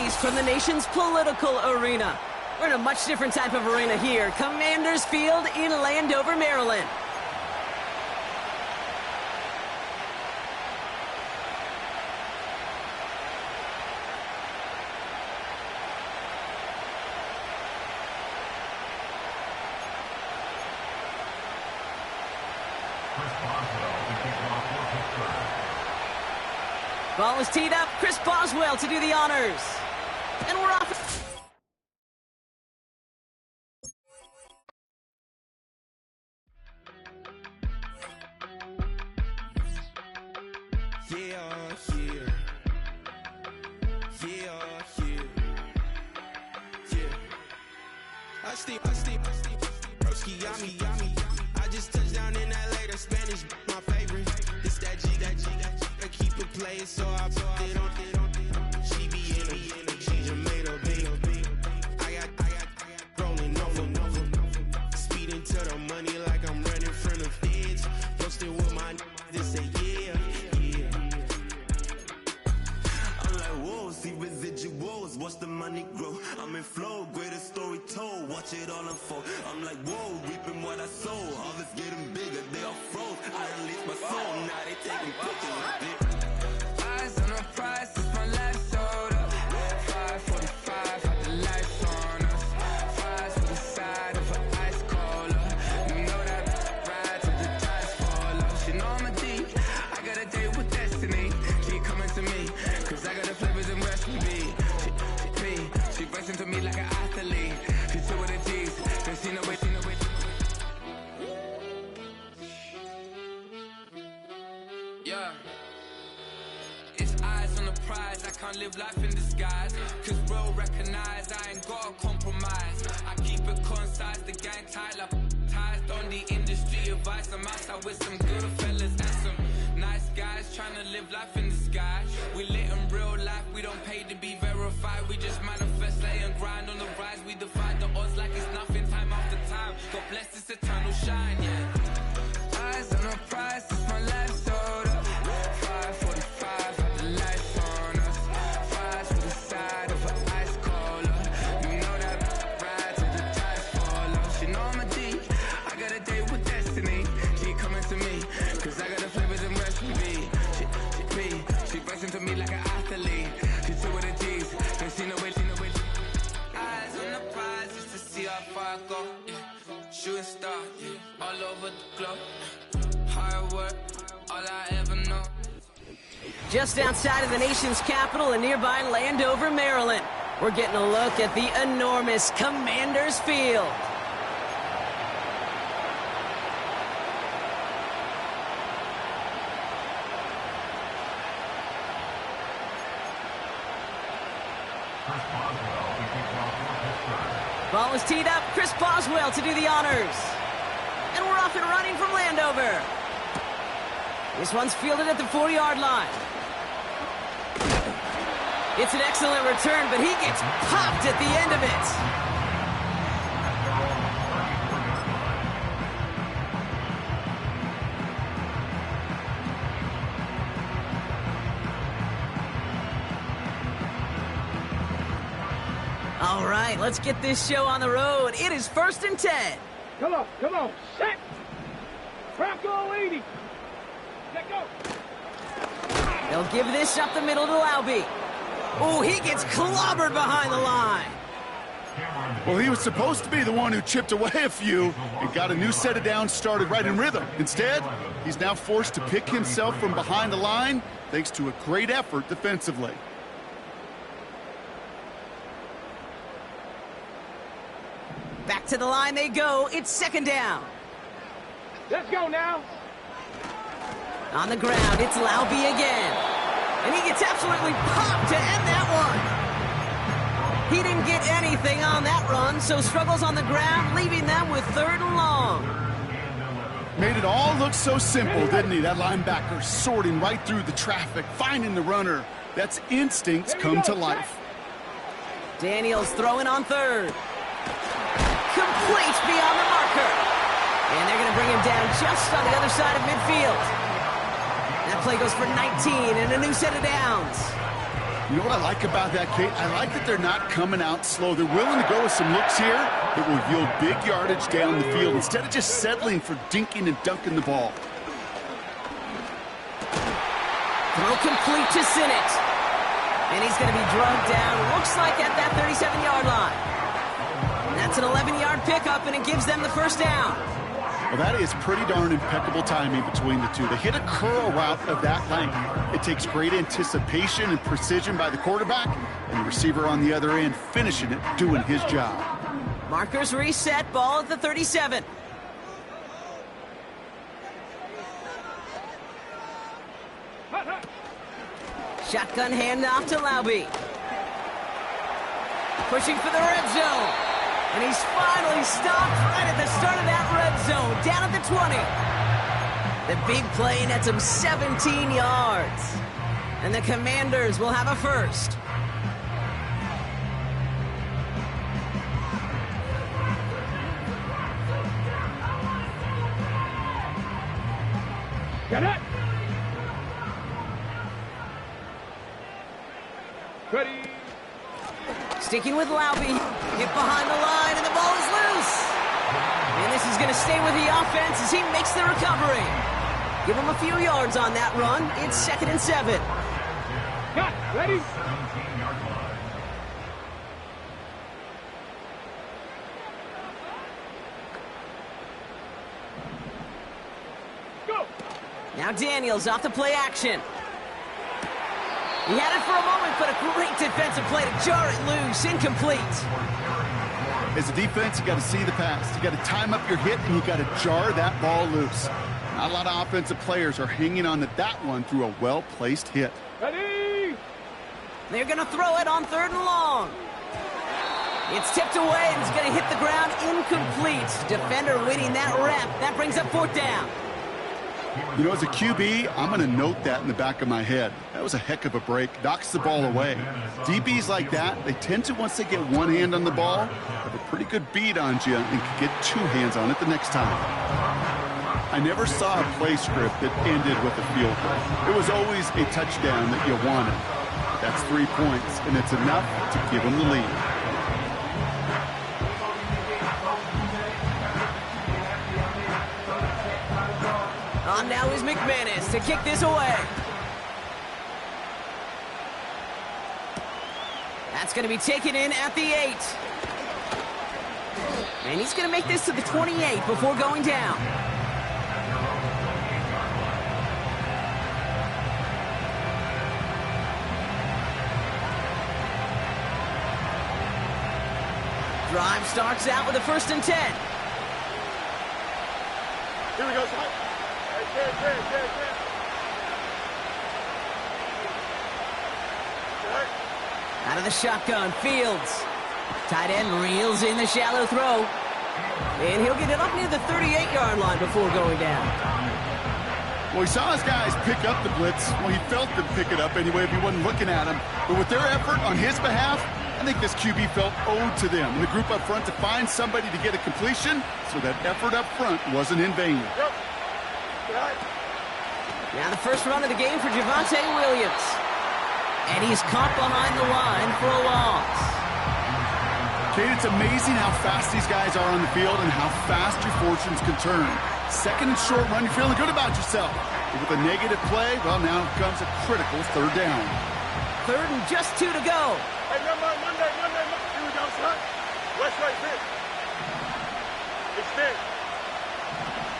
released from the nation's political arena. We're in a much different type of arena here, Commanders Field in Landover, Maryland. Ball is teed up. Chris Boswell to do the honors. And we're off. I just touched down in LA, the Spanish, my favorite. This that G, I keep it playing, so I put it on. She be in the change, I made her big. I got rolling over. Speeding to the money like I'm running from the feds. Posting with my they say yeah. I'm like, whoa, see residuals, watch the money grow. I'm in flow, greatest story told, watch it all unfold. I'm like, whoa, reaping what I sow. Harvest getting bigger, they all froze. I release my soul, now they taking pictures of it. Eyes on the prize, it's my last soda. 545, had the lights on us. Fries for the side of an ice cola. You know that ride till the tires fall off. She know I'm a D, I got a date with destiny. She coming to me, cause I got the flavors and recipe. She racing to me like an athlete. She took with the G's, then she know it. Yeah. It's eyes on the prize, I can't live life in disguise. Cause bro recognize I ain't gotta compromise. I keep it concise, the gang tight like ties. On the industry advice, I'm outside with some good fellas and some nice guys trying to live life in the sky. We lit in real life, we don't pay to be verified. We just manifest, lay and grind on the rise. We defy the odds like it's nothing, time after time. God bless this eternal shine, yeah. Eyes on the prize, it's my life soda. 545, had the lights on us. Fries for the side of an ice cola. You know that ride till the tires fall off. She know I'm a D, I got a date with destiny. She coming to me, cause I got the flavors and recipe. She racing to me like an athlete. She took with the G's, then she know it. Eyes on the prize just to see how far I go. Yeah. Shooting star, yeah. All over the globe. Hard work, all I ever know. Just outside of the nation's capital in nearby Landover, Maryland, we're getting a look at the enormous Commanders Field. Ball is teed up. Chris Boswell to do the honors. And we're off and running from Landover. This one's fielded at the 40-yard line. It's an excellent return, but he gets popped at the end of it. All right, let's get this show on the road. It is 1st and 10. Come on, set. Bronco 80. Let go. They'll give this up the middle to Laube. Oh, he gets clobbered behind the line. Well, he was supposed to be the one who chipped away a few and got a new set of downs started right in rhythm. Instead, he's now forced to pick himself from behind the line thanks to a great effort defensively. Back to the line they go. It's 2nd down. Let's go now. On the ground, it's Laube again. And he gets absolutely popped to end that one. He didn't get anything on that run, so struggles on the ground, leaving them with 3rd and long. Made it all look so simple, didn't he? That linebacker sorting right through the traffic, finding the runner. That's instincts come to life. Daniels throwing on 3rd. Complete beyond the marker. And they're going to bring him down just on the other side of midfield. That play goes for 19 and a new set of downs. You know what I like about that, Kate? I like that they're not coming out slow. They're willing to go with some looks here that will yield big yardage down the field instead of just settling for dinking and dunking the ball. Throw complete to Sinnott. And he's going to be drugged down, looks like at that 37-yard line. And that's an 11-yard pickup, and it gives them the first down. Well, that is pretty darn impeccable timing between the two. They hit a curl route of that length. It takes great anticipation and precision by the quarterback, and the receiver on the other end finishing it, doing his job. Markers reset, ball at the 37. Shotgun handoff to Laube. Pushing for the red zone. And he's finally stopped right at the start of that red zone, down at the 20. The big play nets him 17 yards. And the Commanders will have a first. Get it! Ready! Sticking with Laube, hit behind the line, and the ball is loose. And this is going to stay with the offense as he makes the recovery. Give him a few yards on that run. It's 2nd and 7. Got ready? Go! Now Daniels off the play action. He had it for a moment, but a great defensive play to jar it loose. Incomplete. As a defense, you got to see the pass. You got to time up your hit, and you got to jar that ball loose. Not a lot of offensive players are hanging on to that one through a well-placed hit. Ready? They're going to throw it on 3rd and long. It's tipped away, and it's going to hit the ground incomplete. Defender winning that rep. That brings up 4th down. You know, as a QB, I'm going to note that in the back of my head. That was a heck of a break. Knocks the ball away. DBs like that, they tend to, once they get one hand on the ball, have a pretty good beat on you and can get 2 hands on it the next time. I never saw a play script that ended with a field goal. It was always a touchdown that you wanted. That's 3 points, and it's enough to give them the lead. On now is McManus to kick this away. That's going to be taken in at the 8. And he's going to make this to the 28 before going down. Drive starts out with a 1st and 10. Here we go, son. Out of the shotgun, Fields. Tight end reels in the shallow throw. And he'll get it up near the 38-yard line before going down. Well, he saw his guys pick up the blitz. Well, he felt them pick it up anyway if he wasn't looking at him. But with their effort on his behalf, I think this QB felt owed to them and the group up front to find somebody to get a completion, so that effort up front wasn't in vain. Yep. Now the first run of the game for Javonte Williams. And he's caught behind the line for a loss. Kate, it's amazing how fast these guys are on the field and how fast your fortunes can turn. 2nd and short run, you're feeling good about yourself. But with a negative play, well, now comes a critical 3rd down. 3rd and just 2 to go. Hey, Monday. Here we go, son. West right pitch. Extend.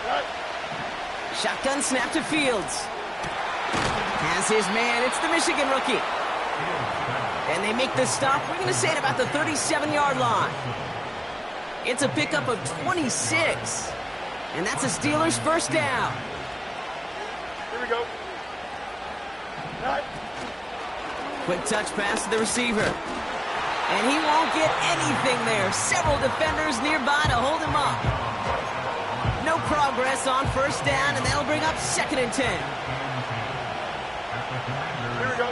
Right. Shotgun snap to Fields. Has his man. It's the Michigan rookie. And they make the stop. We're going to say at about the 37-yard line. It's a pickup of 26. And that's a Steelers 1st down. Here we go. Right. Quick touch pass to the receiver. And he won't get anything there. Several defenders nearby to hold him up. No progress on 1st down, and that'll bring up 2nd and 10. Here we go.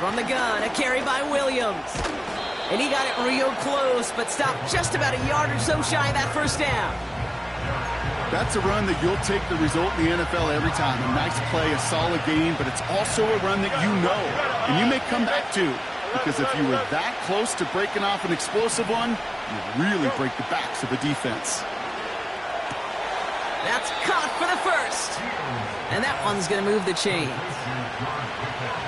From the gun, a carry by Williams. And he got it real close, but stopped just about a yard or so shy of that 1st down. That's a run that you'll take the result in the NFL every time. A nice play, a solid game, but it's also a run that you know, and you may come back to. Because if you were that close to breaking off an explosive one, you really break the backs of the defense. That's caught for the first. And that one's going to move the chains.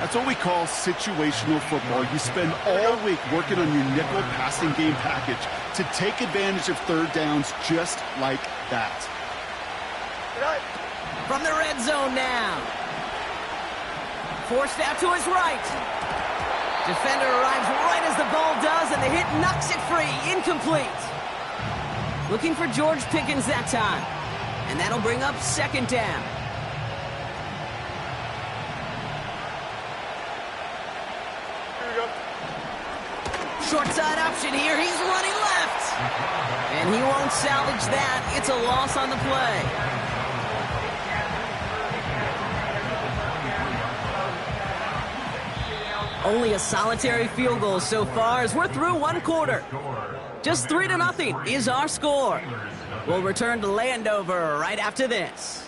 That's what we call situational football. You spend all week working on your nickel passing game package to take advantage of third downs just like that. From the red zone now. Forced out to his right. Defender arrives right as the ball does, and the hit knocks it free. Incomplete. Looking for George Pickens that time. And that'll bring up second down. Short side option here. He's running left. And he won't salvage that. It's a loss on the play. Only a solitary field goal so far as we're through one quarter. Just 3-0 is our score. We'll return to Landover right after this.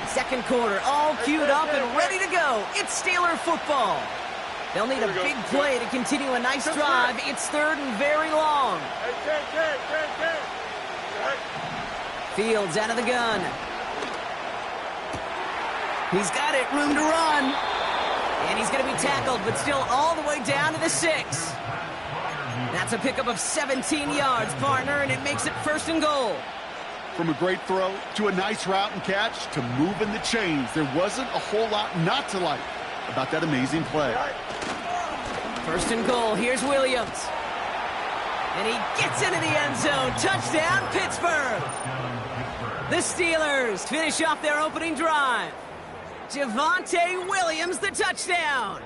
Second quarter, all queued up and ready to go. It's Steeler football. They'll need a big play to continue a nice drive. It's third and very long. Fields out of the gun. He's got it, room to run. And he's going to be tackled, but still all the way down to the 6. That's a pickup of 17 yards, partner, and it makes it first and goal. From a great throw to a nice route and catch to moving the chains, there wasn't a whole lot not to like about that amazing play. First and goal, here's Williams. And he gets into the end zone. Touchdown, Pittsburgh. The Steelers finish off their opening drive. Javonte Williams, the touchdown.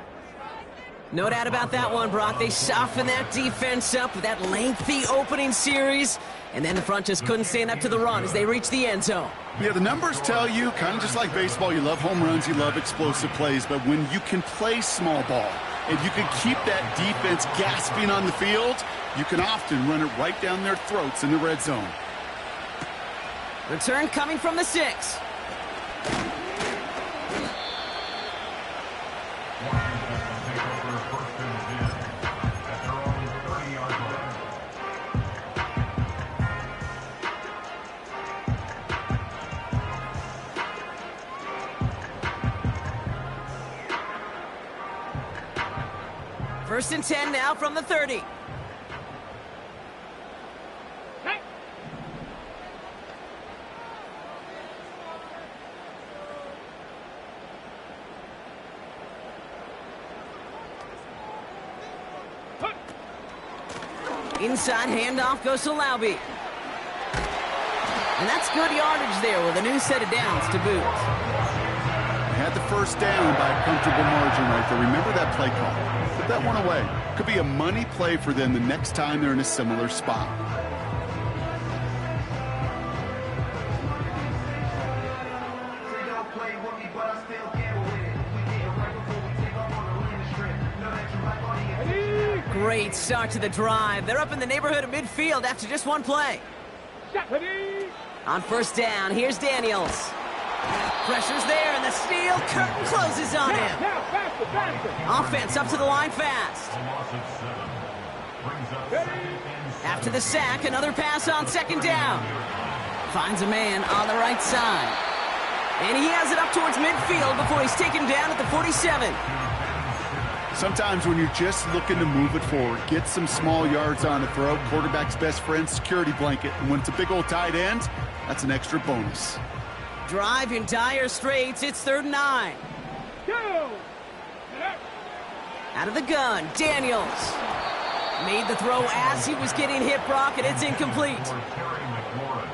No doubt about that one, Brock. They softened that defense up with that lengthy opening series, and then the front just couldn't stand up to the run as they reached the end zone. Yeah, the numbers tell you, kind of just like baseball, you love home runs, you love explosive plays, but when you can play small ball and you can keep that defense gasping on the field, you can often run it right down their throats in the red zone. Return coming from the 6. First and 10 now from the 30. Inside handoff goes to Laube. And that's good yardage there with a new set of downs to boot. Had the first down by a comfortable margin right there. Remember that play call. Put that one away. Could be a money play for them the next time they're in a similar spot. Great start to the drive. They're up in the neighborhood of midfield after just one play. On first down, here's Daniels. Pressure's there, and the steel curtain closes on him. Offense up to the line fast. After the sack, another pass on second down. Finds a man on the right side. And he has it up towards midfield before he's taken down at the 47. Sometimes when you're just looking to move it forward, get some small yards on the throw, quarterback's best friend, security blanket. And when it's a big old tight end, that's an extra bonus. Drive in dire straits. It's 3rd and 9. Out of the gun, Daniels. Made the throw as he was getting hit, Brock, and it's incomplete.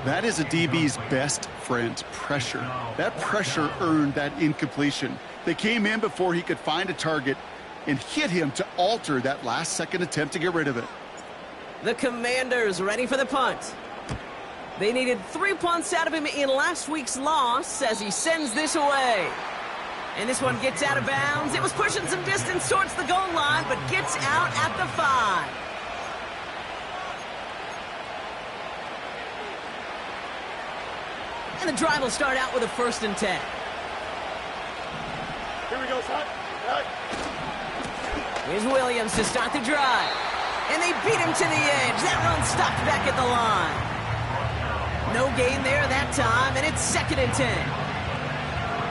That is a DB's best friend, pressure. That pressure earned that incompletion. They came in before he could find a target and hit him to alter that last-second attempt to get rid of it. The Commanders ready for the punt. They needed 3 punts out of him in last week's loss as he sends this away. And this one gets out of bounds. It was pushing some distance towards the goal line, but gets out at the 5. And the drive will start out with a 1st and 10. Here we go, son. Right. Here's Williams to start the drive. And they beat him to the edge. That run stopped back at the line. No gain there that time, and it's 2nd and 10.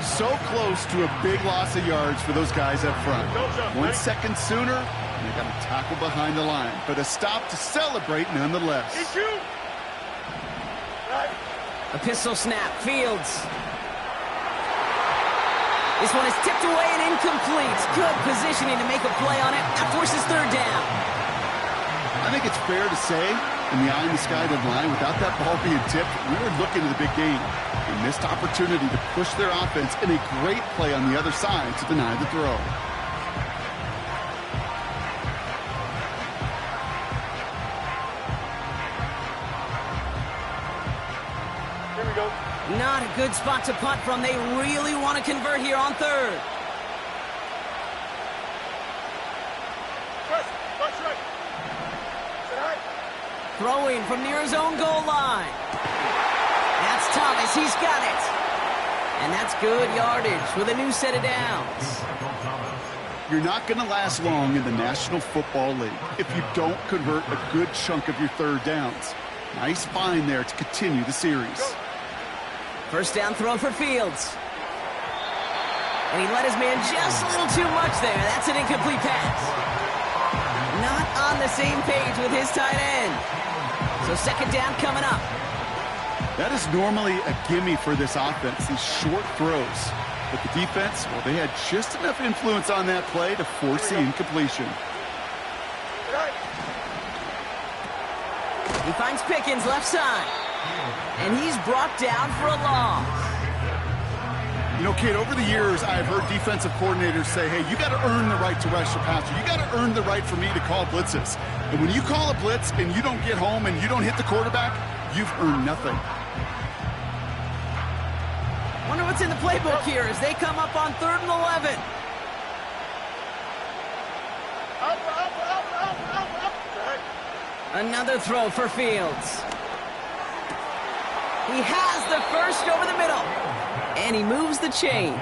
So close to a big loss of yards for those guys up front. 1 second sooner, and they got a tackle behind the line. But a stop to celebrate nonetheless. Right. A pistol snap. Fields. This one is tipped away and incomplete. Good positioning to make a play on it. That forces 3rd down. I think it's fair to say, in the eye-in-the-sky line, without that ball being tipped, we were looking at the big game. A missed opportunity to push their offense, and a great play on the other side to deny the throw. Here we go. Not a good spot to punt from. They really want to convert here on 3rd. Press right. Sit high. Throwing from near his own goal line. That's Thomas. He's got it. And that's good yardage with a new set of downs. You're not going to last long in the National Football League if you don't convert a good chunk of your 3rd downs. Nice find there to continue the series. 1st down throw for Fields. And he let his man just a little too much there. That's an incomplete pass. Not on the same page with his tight end. So 2nd down coming up. That is normally a gimme for this offense, these short throws. But the defense, well, they had just enough influence on that play to force the incompletion. Right. He finds Pickens left side. And he's brought down for a loss. You know, Kate, over the years, I've heard defensive coordinators say, hey, you got to earn the right to rush the passer. You got to earn the right for me to call blitzes. And when you call a blitz and you don't get home and you don't hit the quarterback, you've earned nothing. Wonder what's in the playbook here as they come up on 3rd and 11. Up. Right. Another throw for Fields. He has the 1st over the middle. And he moves the chains.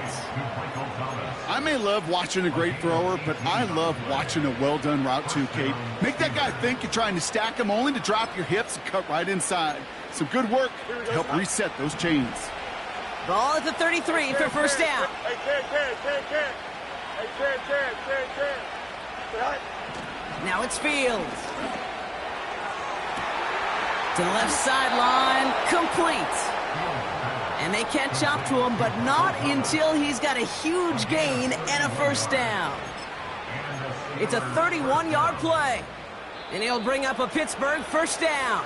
I may love watching a great thrower, but I love watching a well-done route too, Kate. Make that guy think you're trying to stack him only to drop your hips and cut right inside. Some good work to help reset those chains. Ball at the 33 for 1st down. Hey, Ted. Hey, Ted. Right. Now it's Fields. To the left sideline, complete. And they catch up to him, but not until he's got a huge gain and a 1st down. It's a 31-yard play. And he'll bring up a Pittsburgh 1st down.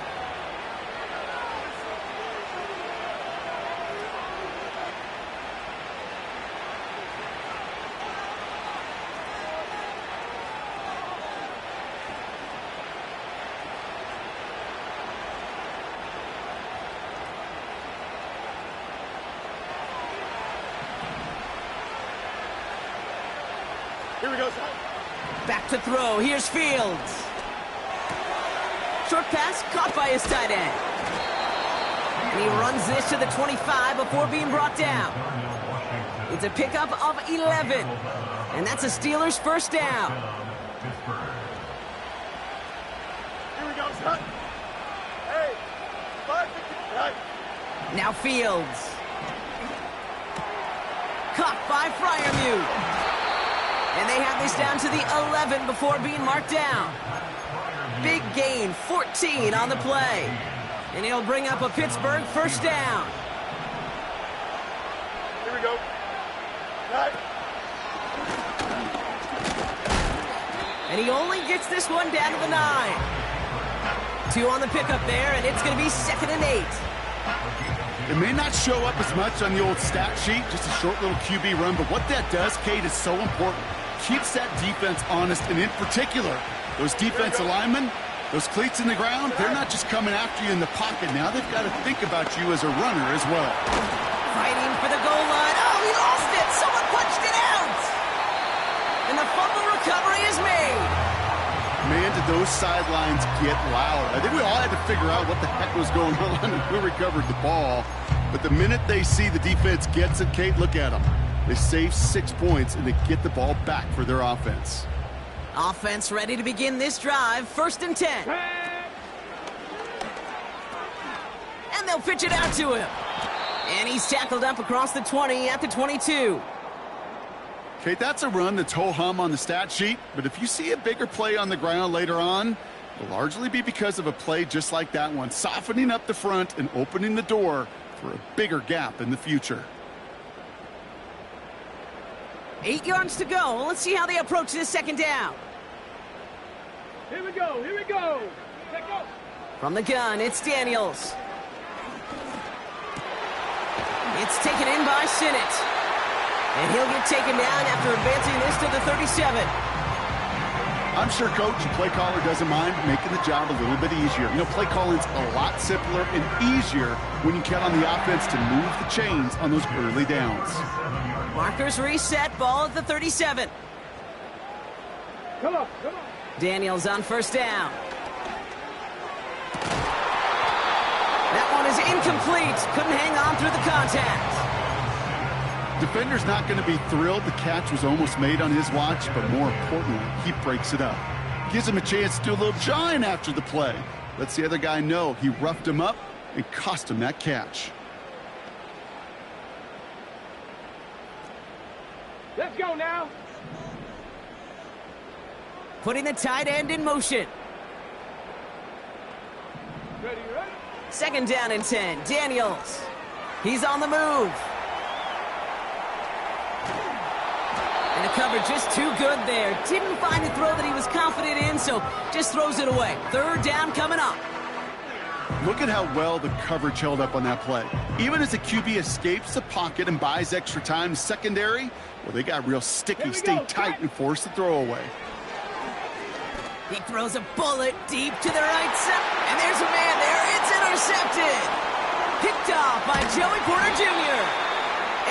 Here we go, son. Back to throw. Here's Fields. Short pass caught by his tight end. And he runs this to the 25 before being brought down. It's a pickup of 11. And that's a Steelers 1st down. Here we go, son. Hey, 5-50. Right. Now Fields. Caught by Freiermuth. And they have this down to the 11 before being marked down. Big gain, 14 on the play. And he'll bring up a Pittsburgh 1st down. Here we go. Right. And he only gets this one down to the 9. 2 on the pickup there, and it's going to be 2nd and 8. It may not show up as much on the old stat sheet, just a short little QB run, but what that does, Kate, is so important. Keeps that defense honest, and in particular, those defensive linemen, Those cleats in the ground, they're not just coming after you in the pocket now. They've got to think about you as a runner as well. Fighting for the goal line. Oh, he lost it. Someone punched it out. And the fumble recovery is made. Man, did those sidelines get loud. I think we all had to figure out what the heck was going on and who recovered the ball. But the minute they see the defense gets it, Kate, look at them. They save 6 points, and they get the ball back for their offense. Offense ready to begin this drive. 1st and 10. And they'll pitch it out to him. And he's tackled up across the 20 at the 22. Kate, that's a run that's ho-hum on the stat sheet, but if you see a bigger play on the ground later on, it'll largely be because of a play just like that one, softening up the front and opening the door for a bigger gap in the future. 8 yards to go. Let's see how they approach this 2nd down. Here we go, here we go. Let go. From the gun, it's Daniels. It's taken in by Sinnott. And he'll get taken down after advancing this to the 37. I'm sure coach and play caller doesn't mind making the job a little bit easier. You know, play calling's a lot simpler and easier when you count on the offense to move the chains on those early downs. Markers reset, ball at the 37. Come on, come on. Daniels on 1st down. That one is incomplete. Couldn't hang on through the contact. Defender's not going to be thrilled the catch was almost made on his watch, but more importantly, he breaks it up. Gives him a chance to do a little jawing after the play. Lets the other guy know he roughed him up and cost him that catch. Let's go now. Putting the tight end in motion. Ready, ready? 2nd down and 10. Daniels. He's on the move. And the cover just too good there. Didn't find a throw that he was confident in, so just throws it away. 3rd down coming up. Look at how well the coverage held up on that play. Even as the QB escapes the pocket and buys extra time secondary, well, they got real sticky, stay tight, and force the throw away. He throws a bullet deep to the right side. And there's a man there. It's intercepted. Picked off by Joey Porter Jr.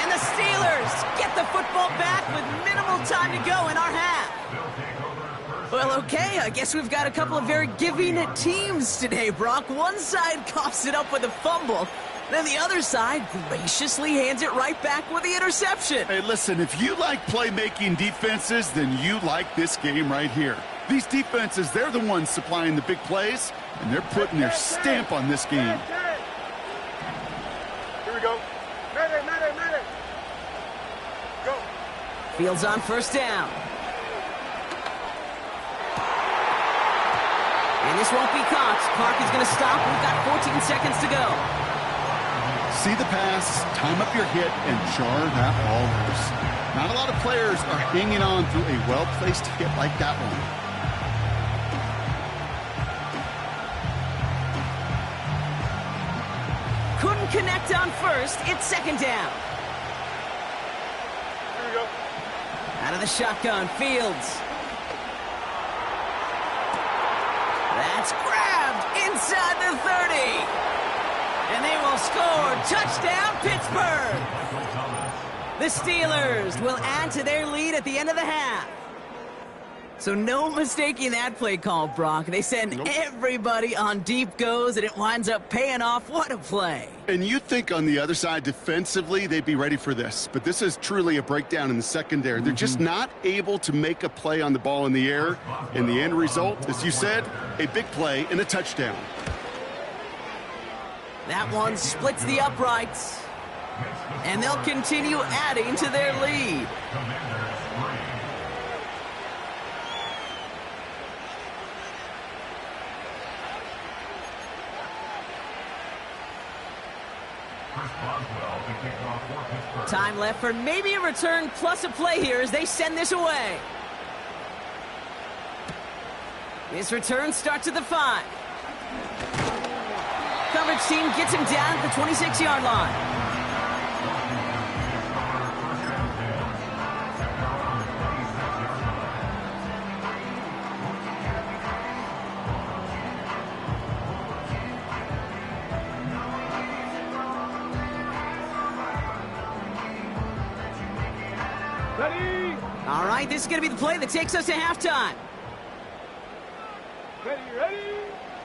And the Steelers get the football back with minimal time to go in our half. Well, okay, I guess we've got a couple of very giving teams today, Brock. One side coughs it up with a fumble, then the other side graciously hands it right back with the interception. Hey, listen, if you like playmaking defenses, then you like this game right here. These defenses, they're the ones supplying the big plays, and they're putting their stamp on this game. Here we go. Ready. Go. Fields on 1st down. And this won't be caught. Clark is going to stop. We've got 14 seconds to go. See the pass, time up your hit, and jar that ball loose. Not a lot of players are hanging on through a well-placed hit like that one. Couldn't connect on 1st. It's 2nd down. Here we go. Out of the shotgun, Fields. That's grabbed inside the 30. And they will score. Touchdown, Pittsburgh. The Steelers will add to their lead at the end of the half. So no mistaking that play call, Brock. They send everybody on deep goes, and it winds up paying off. What a play. And you think on the other side defensively they'd be ready for this, but this is truly a breakdown in the secondary. They're just not able to make a play on the ball in the air, and the end result, as you said, a big play and a touchdown. That one splits the uprights, and they'll continue adding to their lead. Time left for maybe a return plus a play here as they send this away. This return starts at the 5. Coverage team gets him down at the 26-yard line. right, this is going to be the play that takes us to halftime. Ready?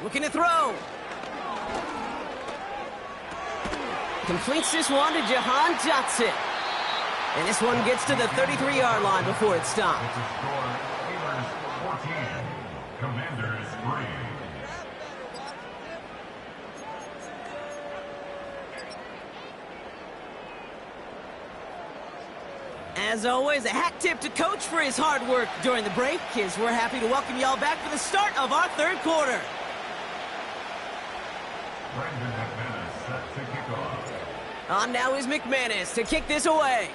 Looking to throw. Completes this one to Jahan Dotson. And this one gets to the 33-yard line before it stops. It's a score, Steelers 14, Commanders 3. As always, a hat tip to Coach for his hard work during the break, as we're happy to welcome y'all back for the start of our third quarter. Brandon McManus set to kick off. On now is McManus to kick this away.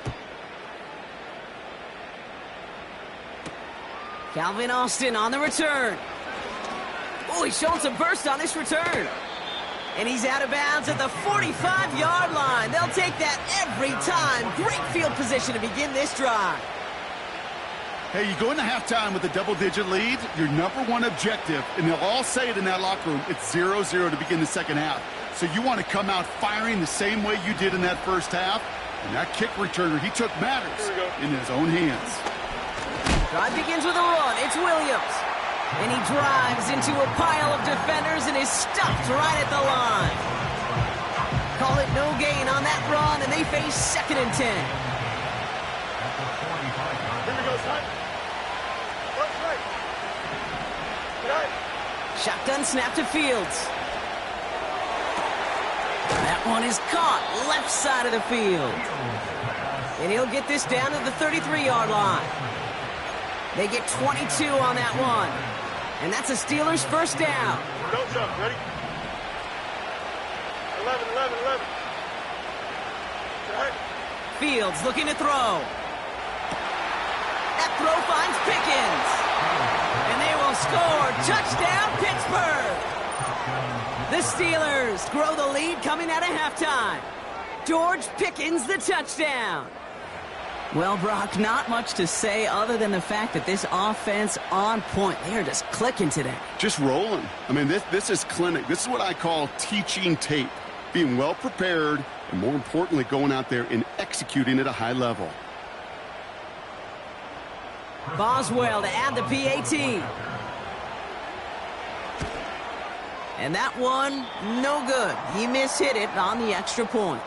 Calvin Austin on the return. Oh, he's showing some burst on this return. And he's out of bounds at the 45-yard line. They'll take that every time. Great field position to begin this drive. Hey, you go into halftime with a double-digit lead, your number one objective, and they'll all say it in that locker room, it's 0-0 to begin the second half. So you want to come out firing the same way you did in that first half. And that kick returner, he took matters in his own hands. Drive begins with a run. It's Williams. And he drives into a pile of defenders and is stopped right at the line. Call it no gain on that run, and they face 2nd and 10. Here we go, son. Left, right. Right. Shotgun snap to Fields. That one is caught left side of the field. And he'll get this down to the 33-yard line. They get 22 on that one. And that's a Steelers first down. Don't jump. Ready? 11. Right. Fields looking to throw. That throw finds Pickens. And they will score. Touchdown, Pittsburgh. The Steelers grow the lead coming out of halftime. George Pickens the touchdown. Well, Brock, not much to say other than the fact that this offense on point. They are just clicking today. Just rolling. I mean, this is clinic. This is what I call teaching tape. Being well prepared, and more importantly, going out there and executing at a high level. Boswell to add the PAT. And that one, no good. He mishit it on the extra point.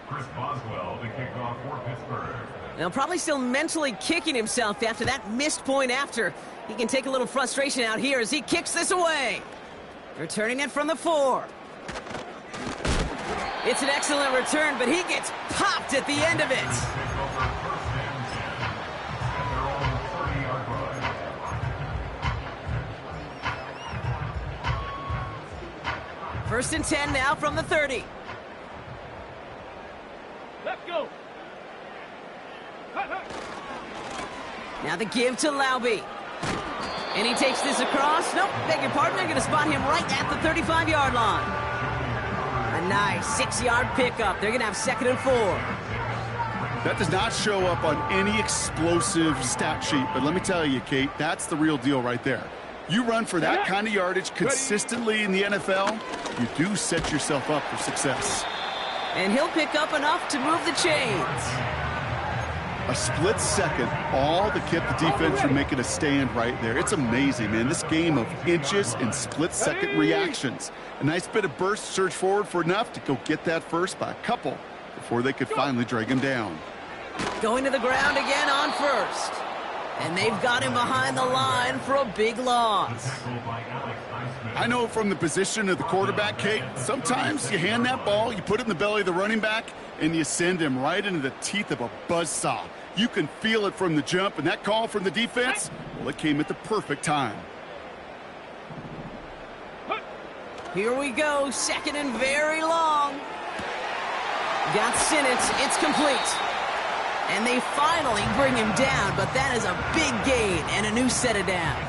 Chris Boswell to kick off for Pittsburgh. Now, probably still mentally kicking himself after that missed point after. He can take a little frustration out here as he kicks this away. Returning it from the 4. It's an excellent return, but he gets popped at the end of it. First and 10 now from the 30. Let's go. Now the give to Laube. And he takes this across. Nope, beg your pardon. They're going to spot him right at the 35-yard line. A nice 6-yard pickup. They're going to have 2nd and 4. That does not show up on any explosive stat sheet, but let me tell you, Kate, that's the real deal right there. You run for that kind of yardage consistently in the NFL, you do set yourself up for success. And he'll pick up enough to move the chains. A split second, all to keep the defense from making a stand right there. It's amazing, man. This game of inches and split-second reactions. A nice bit of burst, surge forward for enough to go get that first by a couple before they could finally drag him down. Going to the ground again on first. And they've got him behind the line for a big loss. I know from the position of the quarterback, Kate, sometimes you hand that ball, you put it in the belly of the running back, and you send him right into the teeth of a buzzsaw. You can feel it from the jump, and that call from the defense, well, it came at the perfect time. Here we go, 2nd and very long. Got Sinnott, it's complete. And they finally bring him down, but that is a big gain and a new set of downs.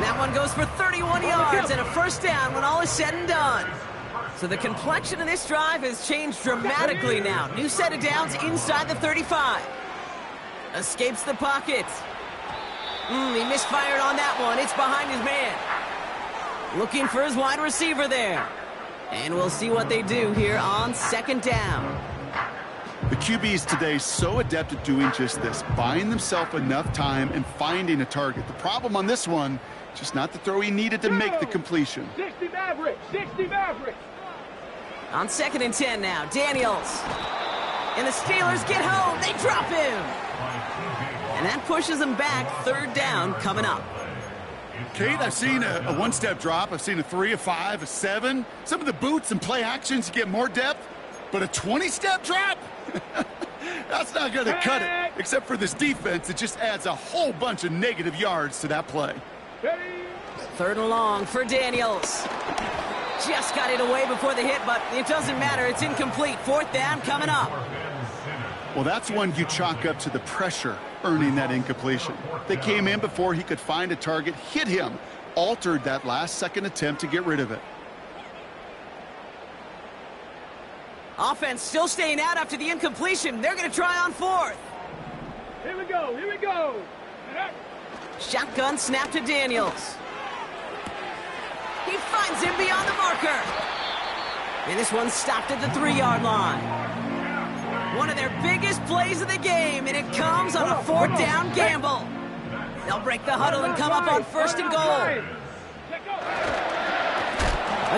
That one goes for 31 yards and a first down when all is said and done. So the complexion of this drive has changed dramatically now. New set of downs inside the 35. Escapes the pocket. He misfired on that one. It's behind his man. Looking for his wide receiver there. And we'll see what they do here on second down. The QBs today so adept at doing just this, buying themselves enough time and finding a target. The problem on this one, just not the throw he needed to make the completion. 60 Mavericks! 60 Mavericks! On 2nd and 10 now, Daniels. And the Steelers get home. They drop him. And that pushes them back. 3rd down coming up. Kate, I've seen a one-step drop. I've seen a 3, a 5, a 7. Some of the boots and play actions get more depth, but a 20-step drop? That's not going to cut it, except for this defense. It just adds a whole bunch of negative yards to that play. 3rd and long for Daniels. Just got it away before the hit, but it doesn't matter. It's incomplete. 4th down coming up. Well, that's one you chalk up to the pressure earning that incompletion. They came in before he could find a target, hit him, altered that last-second attempt to get rid of it. Offense still staying out after the incompletion. They're going to try on 4th. Here we go! Here we go! Shotgun snap to Daniels. He finds him beyond the marker. And this one stopped at the 3-yard line. One of their biggest plays of the game, and it comes on a 4th down gamble. They'll break the huddle and come up on 1st and goal.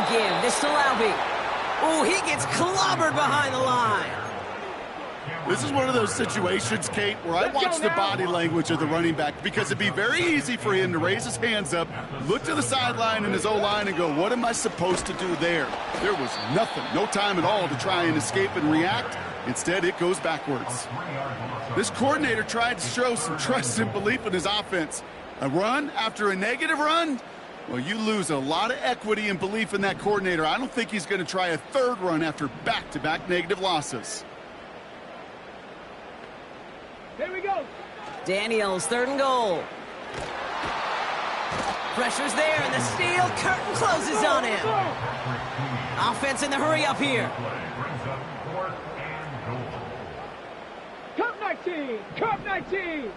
Again, this to Laube. Oh, he gets clobbered behind the line. This is one of those situations, Kate, where I watch the body language of the running back because it'd be very easy for him to raise his hands up, look to the sideline in his O-line and go, what am I supposed to do there? There was nothing, no time at all to try and escape and react. Instead, it goes backwards. This coordinator tried to show some trust and belief in his offense. A run after a negative run? Well, you lose a lot of equity and belief in that coordinator. I don't think he's going to try a 3rd run after back-to-back negative losses. Here we go! Daniels, 3rd and goal. Pressure's there, and the steel curtain closes on him. Offense in the hurry up here. Cup 19! Cup 19!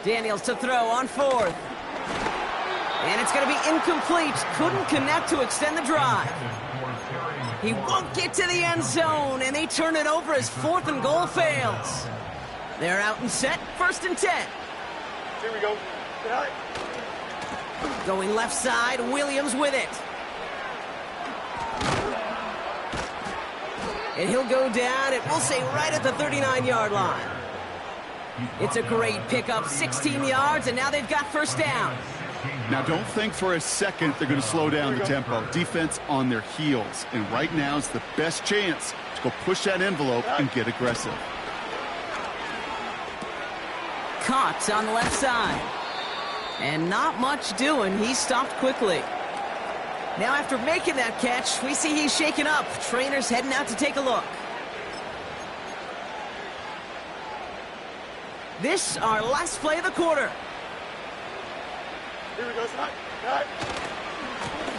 Daniels to throw on 4th. And it's going to be incomplete. Couldn't connect to extend the drive. He won't get to the end zone, and they turn it over as 4th and goal fails. They're out and set, 1st and 10. Here we go. Going left side, Williams with it. And he'll go down, and we'll say right at the 39-yard line. It's a great pickup, 16 yards, and now they've got 1st down. Now, don't think for a second they're going to slow down the tempo. Defense on their heels, and right now is the best chance to go push that envelope and get aggressive. Caught on the left side. And not much doing. He stopped quickly. Now, after making that catch, we see he's shaken up. Trainer's heading out to take a look. This, our last play of the quarter. Here we go, son.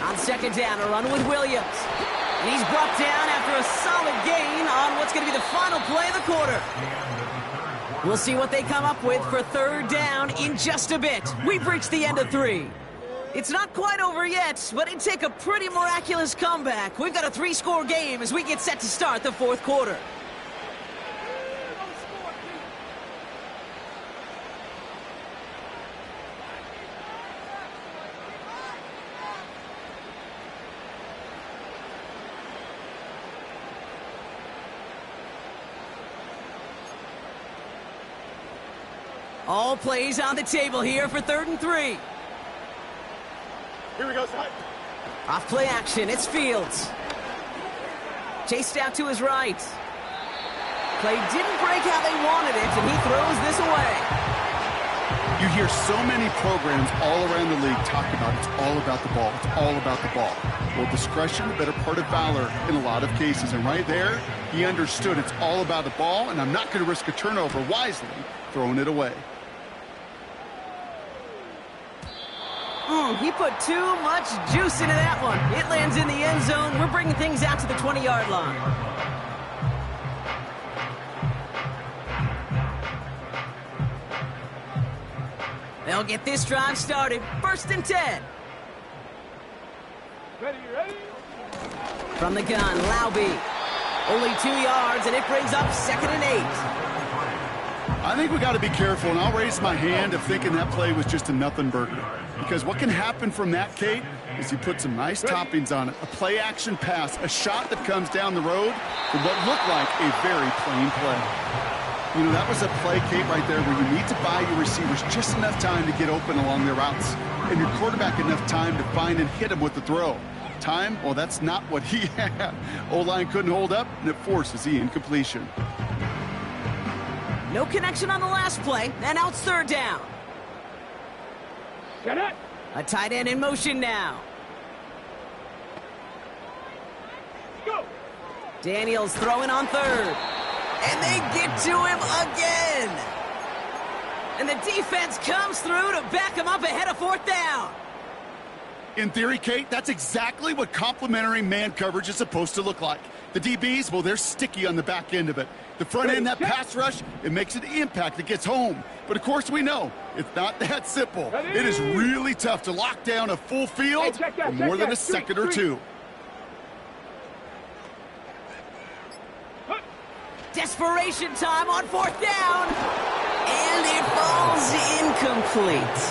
On 2nd down, a run with Williams. And he's brought down after a solid gain on what's going to be the final play of the quarter. We'll see what they come up with for 3rd down in just a bit. We've reached the end of 3. It's not quite over yet, but it'd take a pretty miraculous comeback. We've got a 3-score game as we get set to start the 4th quarter. All plays on the table here for 3rd and 3. Here we go, son. Off play action, it's Fields. Chased out to his right. Play didn't break how they wanted it, and he throws this away. You hear so many programs all around the league talk about it's all about the ball, it's all about the ball. Well, discretion, the better part of valor in a lot of cases. And right there, he understood it's all about the ball, and I'm not going to risk a turnover, wisely throwing it away. He put too much juice into that one. It lands in the end zone. We're bringing things out to the 20-yard line. They'll get this drive started. 1st and 10. Ready? From the gun, Laube. Only 2 yards, and it brings up 2nd and 8. I think we got to be careful, and I'll raise my hand of thinking that play was just a nothing burger. Because what can happen from that, Kate, is you put some nice toppings on it. A play-action pass, a shot that comes down the road from what looked like a very plain play. You know, that was a play, Kate, right there where you need to buy your receivers just enough time to get open along their routes, and your quarterback enough time to find and hit them with the throw. Time? Well, that's not what he had. O-line couldn't hold up, and it forces the incompletion. No connection on the last play, and out 3rd down. Get it. A tight end in motion now. Go. Daniels throwing on 3rd. And they get to him again. And the defense comes through to back him up ahead of 4th down. In theory, Kate, that's exactly what complementary man coverage is supposed to look like. The DBs, well, they're sticky on the back end of it. The front end, that pass rush, it makes an impact. It gets home. But, of course, we know it's not that simple. It is really tough to lock down a full field for more than a second or two. Desperation time on 4th down. And it falls incomplete.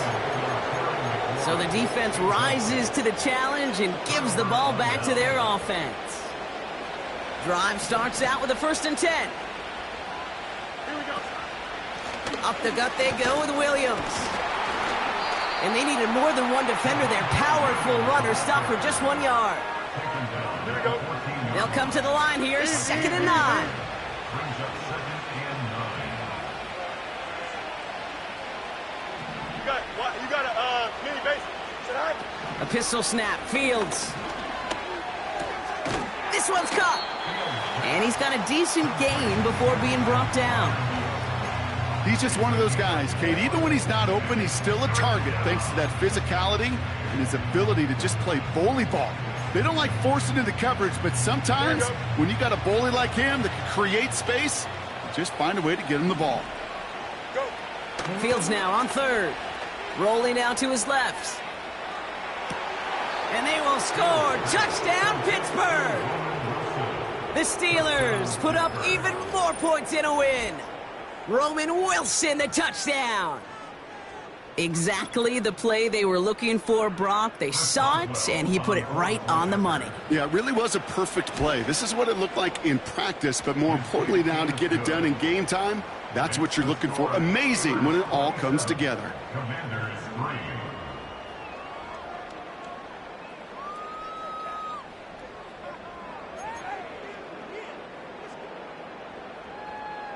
So the defense rises to the challenge and gives the ball back to their offense. Drive starts out with a 1st and 10. Here we go. Up the gut they go with Williams. And they needed more than one defender there. Powerful runner stop for just 1 yard. Here we go. They'll come to the line here, 2nd and 9. Brings up 2nd and 9. You got a mini base. Say hi. A pistol snap, Fields. This one's caught. And he's got a decent gain before being brought down. He's just one of those guys, Kate. Even when he's not open, he's still a target thanks to that physicality and his ability to just play bully ball. They don't like forcing into coverage, but sometimes when you got a bully like him that can create space, you just find a way to get him the ball. Go. Fields now on 3rd. Rolling out to his left. And they will score. Touchdown, Pittsburgh! The Steelers put up even more points in a win. Roman Wilson, the touchdown. Exactly the play they were looking for, Brock. They saw it, and he put it right on the money. Yeah, it really was a perfect play. This is what it looked like in practice, but more importantly now to get it done in game time, that's what you're looking for. Amazing when it all comes together. Commanders 3.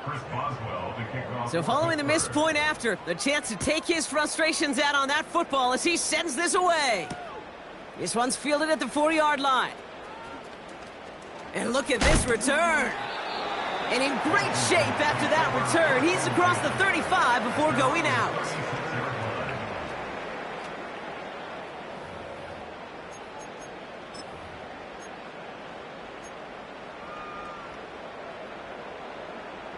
Chris Boswell to kick off. So following the missed point after, the chance to take his frustrations out on that football as he sends this away. This one's fielded at the 4-yard line. And look at this return. And in great shape after that return. He's across the 35 before going out.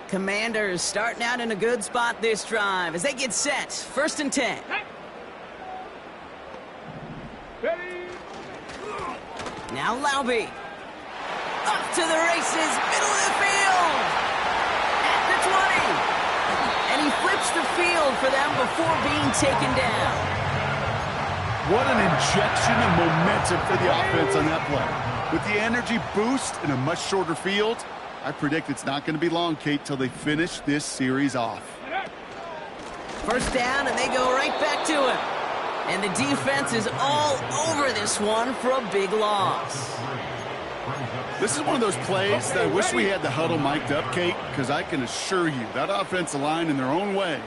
Commanders starting out in a good spot this drive as they get set. 1st and 10. Ready. Now Laube. Up to the races, middle of the field. At the 20. And he flips the field for them before being taken down. What an injection of momentum for the offense on that play. With the energy boost in a much shorter field, I predict it's not going to be long, Kate, till they finish this series off. 1st down, and they go right back to him. And the defense is all over this one for a big loss. This is one of those plays that I wish we had the huddle mic'd up, Kate, because I can assure you that offensive line in their own way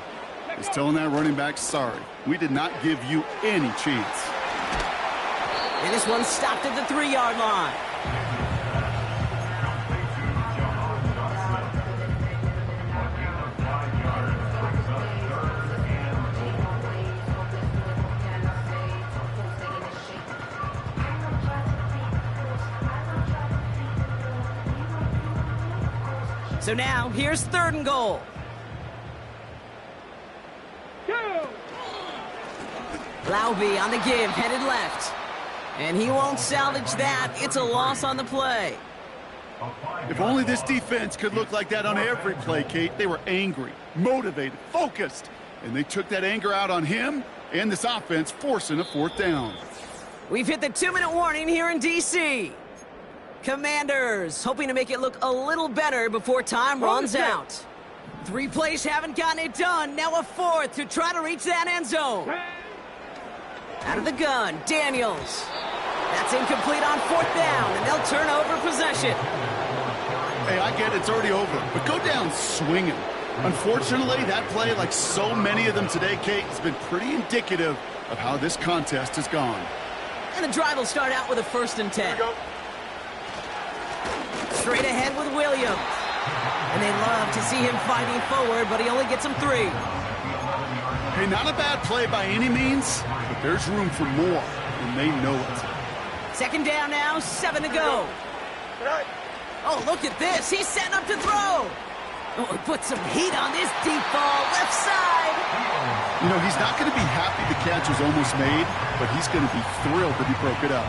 is telling that running back, sorry, we did not give you any chance. And this one stopped at the 3-yard line. So now, here's 3rd and goal. Go. Laube on the give, headed left. And he won't salvage that. It's a loss on the play. If only this defense could look like that on every play, Kate. They were angry, motivated, focused. And they took that anger out on him and this offense, forcing a 4th down. We've hit the 2-minute warning here in D.C. Commanders hoping to make it look a little better before time runs out. 3 plays haven't gotten it done. Now a 4th to try to reach that end zone. Out of the gun, Daniels. That's incomplete on 4th down, and they'll turn over possession. Hey, I get it's already over, but go down swinging. Unfortunately, that play, like so many of them today, Kate, has been pretty indicative of how this contest has gone. And the drive will start out with a 1st and 10. Straight ahead with Williams. And they love to see him fighting forward, but he only gets them 3. Hey, not a bad play by any means, but there's room for more, and they know it. 2nd down now, 7 to go. Oh, look at this. He's setting up to throw. Oh, he put some heat on this deep ball, left side. You know, he's not going to be happy the catch was almost made, but he's going to be thrilled that he broke it up.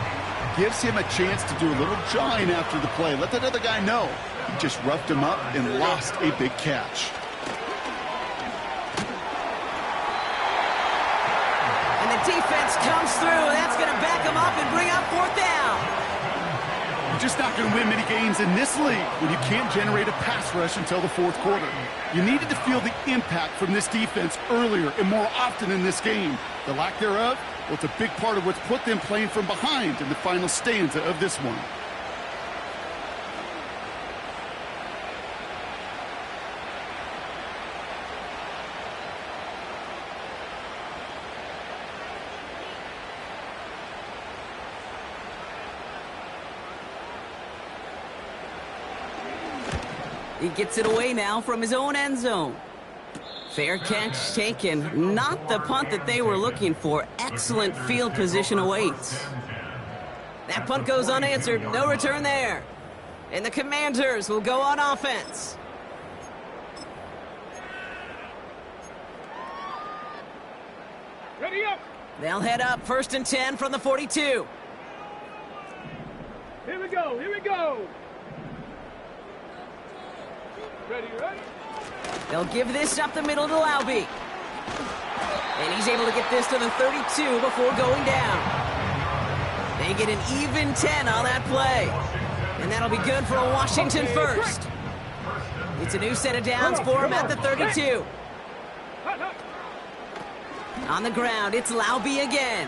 Gives him a chance to do a little jawing after the play. Let that other guy know. He just roughed him up and lost a big catch. And the defense comes through. That's going to back him up and bring up 4th down. You're just not going to win many games in this league when you can't generate a pass rush until the 4th quarter. You needed to feel the impact from this defense earlier and more often in this game. The lack thereof, well, it's a big part of what's put them playing from behind in the final stanza of this one. He gets it away now from his own end zone. Fair catch taken. Not the punt that they were looking for. Excellent field position awaits. That punt goes unanswered. No return there. And the Commanders will go on offense. Ready up. They'll head up 1st and 10 from the 42. Here we go. Here we go. Ready. They'll give this up the middle to Laube. And he's able to get this to the 32 before going down. They get an even 10 on that play. And that'll be good for a Washington 1st. It's a new set of downs for him at the 32. On the ground, it's Laube again.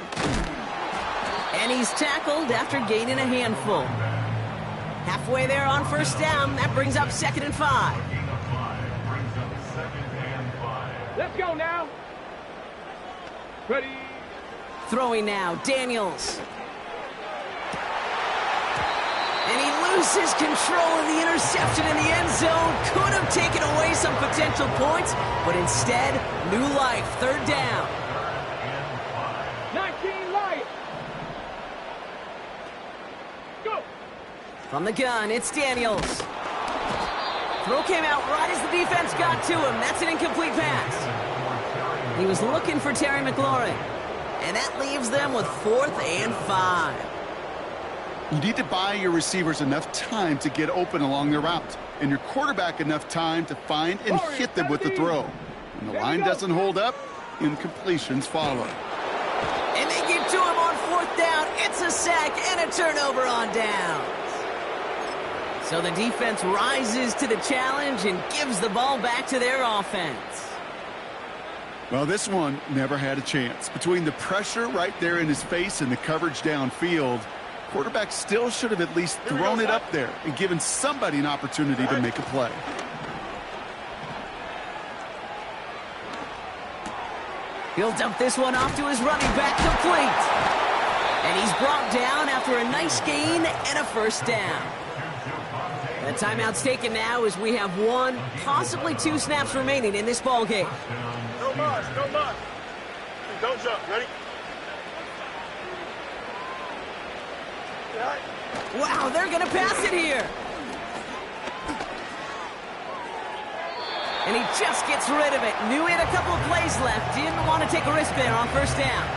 And he's tackled after gaining a handful. Halfway there on 1st down, that brings up 2nd and 5. Let's go now. Ready. Throwing now, Daniels. And he loses control of the interception in the end zone. Could have taken away some potential points, but instead, new life, 3rd down. 19 life. Go. From the gun, it's Daniels. Throw came out right as the defense got to him. That's an incomplete pass. He was looking for Terry McLaurin. And that leaves them with 4th and 5. You need to buy your receivers enough time to get open along their route, and your quarterback enough time to find and hit them with the throw. When the line doesn't hold up, incompletions follow. And they get to him on 4th down. It's a sack and a turnover on downs. So the defense rises to the challenge and gives the ball back to their offense. Well, this one never had a chance. Between the pressure right there in his face and the coverage downfield, quarterback still should have at least thrown it up there and given somebody an opportunity to make a play. He'll dump this one off to his running back, complete. And he's brought down after a nice gain and a 1st down. The timeout's taken now as we have 1, possibly 2 snaps remaining in this ball game. No march. Don't jump. Ready? Wow, they're going to pass it here. And he just gets rid of it. Knew he had a couple of plays left. Didn't want to take a risk there on 1st down.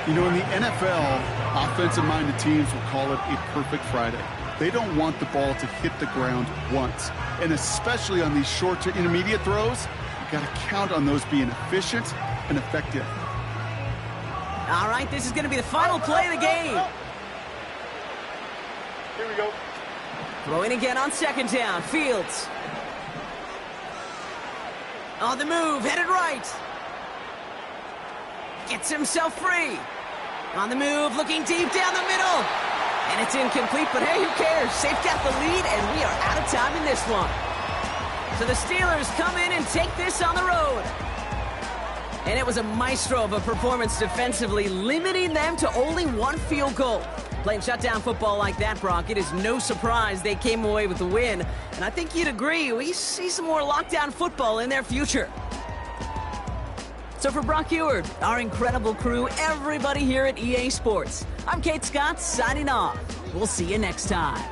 You know, in the NFL, offensive-minded teams will call it a perfect Friday. They don't want the ball to hit the ground once. And especially on these short to intermediate throws, you got to count on those being efficient and effective. All right, this is going to be the final play of the game. Here we go. Throwing again on second down. Fields. On the move, headed right. Gets himself free. On the move, looking deep down the middle. And it's incomplete, but hey, who cares? They've got the lead, and we are out of time in this one. So the Steelers come in and take this on the road. And it was a maestro of a performance defensively, limiting them to only one field goal. Playing shutdown football like that, Brock, it is no surprise they came away with the win. And I think you'd agree, we see some more lockdown football in their future. So for Brock Huard, our incredible crew, everybody here at EA Sports, I'm Kate Scott signing off. We'll see you next time.